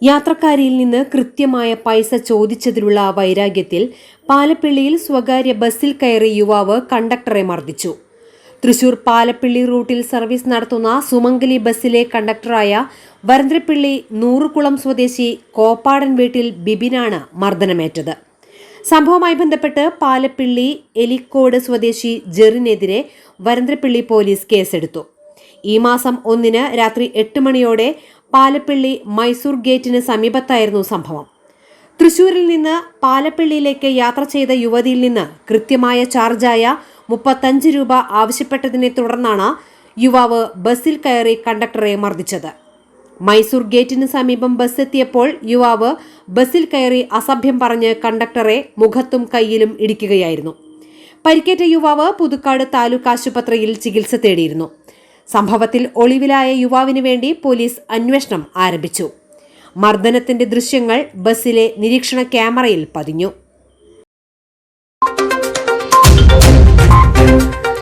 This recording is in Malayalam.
യാത്രക്കാരിൽ നിന്ന് കൃത്യമായ പൈസ ചോദിച്ചതിലുള്ള വൈരാഗ്യത്തിൽ പാലപ്പിള്ളിയിൽ സ്വകാര്യ ബസ്സിൽ കയറി യുവാവ് കണ്ടക്ടറെ മർദ്ദിച്ചു. തൃശൂർ പാലപ്പിള്ളി റൂട്ടിൽ സർവീസ് നടത്തുന്ന സുമംഗലി ബസ്സിലെ കണ്ടക്ടറായ വരന്തരപ്പിള്ളി നൂറുകുളം സ്വദേശി കോപ്പാടൻ വീട്ടിൽ ബിബിനാണ് മർദ്ദനമേറ്റത്. സംഭവവുമായി ബന്ധപ്പെട്ട് പാലപ്പിള്ളി എലിക്കോട് സ്വദേശി ജെറിനെതിരെ വരന്തരപ്പിള്ളി പോലീസ് കേസെടുത്തു. ഈ മാസം 1 രാത്രി 8 മണിയോടെ പാലപ്പിള്ളി മൈസൂർ ഗേറ്റിന് സമീപത്തായിരുന്നു സംഭവം. തൃശൂരിൽ നിന്ന് പാലപ്പിള്ളിയിലേക്ക് യാത്ര ചെയ്ത യുവതിയിൽ നിന്ന് കൃത്യമായ ചാർജായ 35 രൂപ ആവശ്യപ്പെട്ടതിനെ തുടർന്നാണ് യുവാവ് ബസ്സിൽ കയറി കണ്ടക്ടറെ മർദ്ദിച്ചത്. മൈസൂർ ഗേറ്റിന് സമീപം ബസ് എത്തിയപ്പോൾ യുവാവ് ബസ്സിൽ കയറി അസഭ്യം പറഞ്ഞ് കണ്ടക്ടറെ മുഖത്തും കൈയിലും ഇടിക്കുകയായിരുന്നു. പരിക്കേറ്റ യുവാവ് പുതുക്കാട് താലൂക്ക് ആശുപത്രിയിൽ ചികിത്സ തേടിയിരുന്നു. സംഭവത്തിൽ ഒളിവിലായ യുവാവിന് വേണ്ടി പോലീസ് അന്വേഷണം ആരംഭിച്ചു. മർദ്ദനത്തിന്റെ ദൃശ്യങ്ങൾ ബസ്സിലെ നിരീക്ഷണ ക്യാമറയിൽ പതിഞ്ഞു.